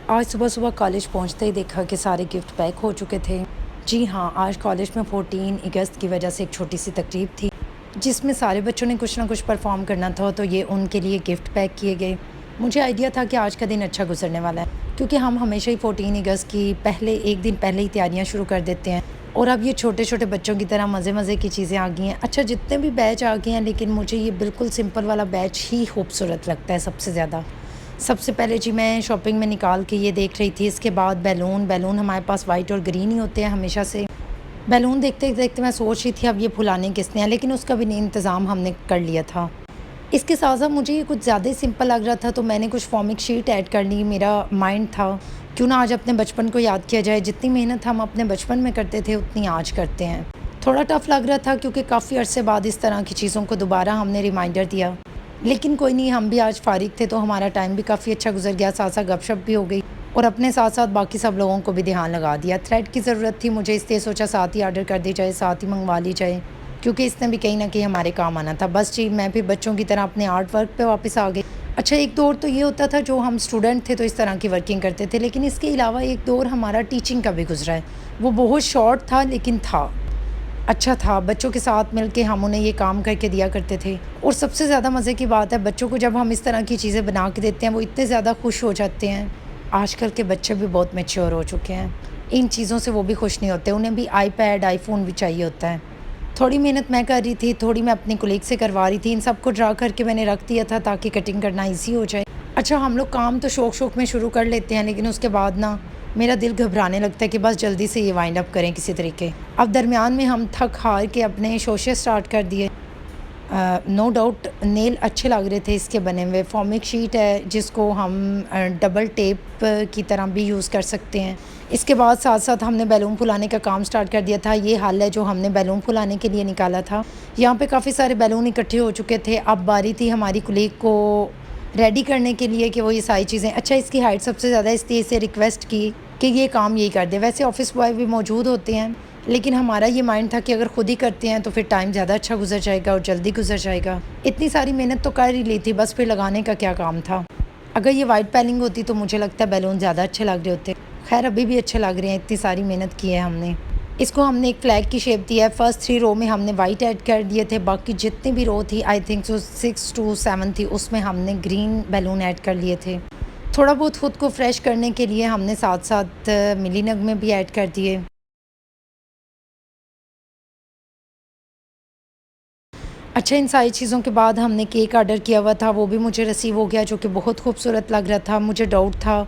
आज सुबह-सुबह कॉलेज पहुँचते ही देखा कि सारे गिफ्ट पैक हो चुके थे। जी हाँ, आज कॉलेज में 14 अगस्त की वजह से एक छोटी-सी तकरीब थी, जिसमें सारे बच्चों ने कुछ ना कुछ परफ़ॉर्म करना था, तो ये उनके लिए गिफ्ट पैक किए गए। मुझे आइडिया था कि आज का दिन अच्छा गुज़रने वाला है, क्योंकि हम हमेशा ही 14 अगस्त की पहले 1 दिन पहले ही तैयारियाँ शुरू कर देते हैं और अब ये छोटे-छोटे बच्चों की तरह मज़े-मज़े की चीज़ें आ गई हैं। अच्छा, जितने भी बैच आ गए हैं, लेकिन मुझे ये बिल्कुल सिंपल वाला बैच ही खूबसूरत लगता है सबसे ज़्यादा। सबसे पहले जी मैं शॉपिंग में निकाल के ये देख रही थी, इसके बाद बैलून हमारे पास वाइट और ग्रीन ही होते हैं हमेशा से। बैलून देखते-देखते मैं सोच रही थी अब ये फुलाने किसने हैं, लेकिन उसका भी नहीं इंतज़ाम हमने कर लिया था। इसके साथ-साथ मुझे ये कुछ ज़्यादा ही सिंपल लग रहा था, तो मैंने कुछ फॉर्मिक शीट ऐड कर ली। मेरा माइंड था, क्यों ना आज अपने बचपन को याद किया जाए, जितनी मेहनत हम अपने बचपन में करते थे उतनी आज करते हैं। थोड़ा टफ़ लग रहा था क्योंकि काफ़ी अरसे बाद इस तरह की चीज़ों को दोबारा हमने रिमाइंडर दिया। लेकिन कोई नहीं, हम भी आज फ़ारिग थे तो हमारा टाइम भी काफ़ी अच्छा गुज़र गया, साथ-साथ गपशप भी हो गई और अपने साथ-साथ बाकी सब लोगों को भी ध्यान लगा दिया। थ्रेड की ज़रूरत थी मुझे, इसलिए सोचा साथ ही ऑर्डर कर दी जाए, साथ ही मंगवा ली जाए, क्योंकि इसने भी कहीं न कहीं हमारे काम आना था। बस जी, मैं भी बच्चों की तरह अपने आर्ट वर्क पे वापस आ गई। अच्छा, एक दौर तो ये होता था जो हम स्टूडेंट थे तो इस तरह की वर्किंग करते थे, लेकिन इसके अलावा एक दौर हमारा टीचिंग का भी गुज़रा है। वो बहुत शॉर्ट था लेकिन था। अच्छा था, बच्चों के साथ मिलके हम उन्हें ये काम करके दिया करते थे और सबसे ज़्यादा मज़े की बात है, बच्चों को जब हम इस तरह की चीज़ें बना के देते हैं वो इतने ज़्यादा खुश हो जाते हैं। आजकल के बच्चे भी बहुत मैच्योर हो चुके हैं, इन चीज़ों से वो भी खुश नहीं होते, उन्हें भी आईपैड, आईफ़ोन भी चाहिए होता है। थोड़ी मेहनत मैं कर रही थी, थोड़ी मैं अपनी कोलीग से करवा रही थी, इन सबको ड्रा करके मैंने रख दिया था ताकि कटिंग करना ईज़ी हो जाए। अच्छा, हम लोग काम तो शौक-शौक में शुरू कर लेते हैं, लेकिन उसके बाद ना मेरा दिल घबराने लगता है कि बस जल्दी से ये वाइंड अप करें किसी तरीके। अब दरमियान में हम थक हार के अपने शोशे स्टार्ट कर दिए। नो डाउट नेल अच्छे लग रहे थे इसके बने हुए। फॉर्मिक शीट है जिसको हम डबल टेप की तरह भी यूज़ कर सकते हैं। इसके बाद साथ-साथ हमने बैलून फुलाने का काम स्टार्ट कर दिया था। ये हल है जो हमने बैलून फुलाने के लिए निकाला था। यहाँ पे काफ़ी सारे बैलून इकट्ठे हो चुके थे। अब बारी थी हमारी कुलीग को रेडी करने के लिए कि वो ये सारी चीज़ें। अच्छा, इसकी हाइट सबसे ज़्यादा इसलिए इसे रिक्वेस्ट की कि ये काम यही कर दे। वैसे ऑफ़िस बॉय भी मौजूद होते हैं, लेकिन हमारा ये माइंड था कि अगर खुद ही करते हैं तो फिर टाइम ज़्यादा अच्छा गुज़र जाएगा और जल्दी गुज़र जाएगा। इतनी सारी मेहनत तो कर ही ली थी, बस फिर लगाने का क्या काम था। अगर ये वाइट पैलिंग होती तो मुझे लगता है बैलून ज़्यादा अच्छे लग रहे होते। खैर, अभी भी अच्छे लग रहे हैं, इतनी सारी मेहनत की है हमने। इसको हमने एक फ्लैग की शेप दी है। फर्स्ट 3 रो में हमने वाइट ऐड कर दिए थे, बाकी जितनी भी रो थी आई थिंक सो 6 टू 7 थी, उसमें हमने ग्रीन बैलून ऐड कर लिए थे। थोड़ा बहुत खुद को फ्रेश करने के लिए हमने साथ-साथ मिली नगमे भी ऐड कर दिए। अच्छा, इन सारी चीज़ों के बाद हमने केक ऑर्डर किया हुआ था, वो भी मुझे रिसीव हो गया, जो कि बहुत खूबसूरत लग रहा था। मुझे डाउट था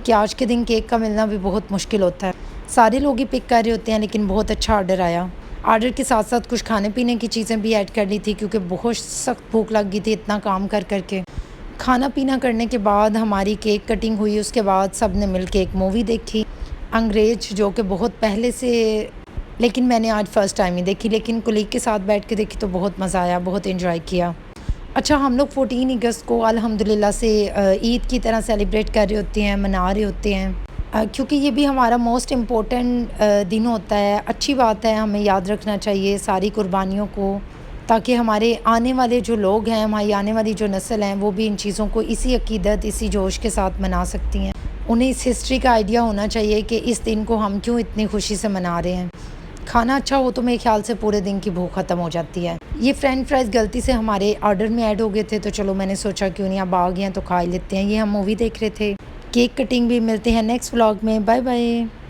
कि आज के दिन केक का मिलना भी बहुत मुश्किल होता है। सारे लोग ही पिक कर रहे होते हैं, लेकिन बहुत अच्छा ऑर्डर आया। ऑर्डर के साथ-साथ कुछ खाने-पीने की चीज़ें भी ऐड कर ली थी, क्योंकि बहुत सख्त भूख लग गई थी इतना काम कर के। खाना-पीना करने के बाद हमारी केक कटिंग हुई, उसके बाद सब ने मिल के एक मूवी देखी, अंग्रेज़, जो कि बहुत पहले से, लेकिन मैंने आज फर्स्ट टाइम ही देखी, लेकिन कुलीग के साथ बैठ के देखी तो बहुत मज़ा आया, बहुत एंजॉय किया। अच्छा, हम लोग 14 अगस्त को अल्हम्दुलिल्लाह से ईद की तरह सेलिब्रेट कर रहे होते हैं, मना रहे होते हैं, क्योंकि ये भी हमारा मोस्ट इम्पोर्टेंट दिन होता है। अच्छी बात है, हमें याद रखना चाहिए सारी कुर्बानियों को, ताकि हमारे आने वाले जो लोग हैं, हमारी आने वाली जो नस्ल हैं, वो भी इन चीज़ों को इसी अकीदत, इसी जोश के साथ मना सकती हैं। उन्हें इस हिस्ट्री का आइडिया होना चाहिए कि इस दिन को हम क्यों इतनी खुशी से मना रहे हैं। खाना अच्छा हो तो मेरे ख़्याल से पूरे दिन की भूख ख़त्म हो जाती है। ये फ्रेंच फ्राइज़ गलती से हमारे ऑर्डर में ऐड हो गए थे, तो चलो मैंने सोचा क्यों नहीं, अब आ गए हैं तो खा ही लेते हैं। ये हम मूवी देख रहे थे। केक कटिंग भी। मिलते हैं नेक्स्ट व्लॉग में। Bye bye.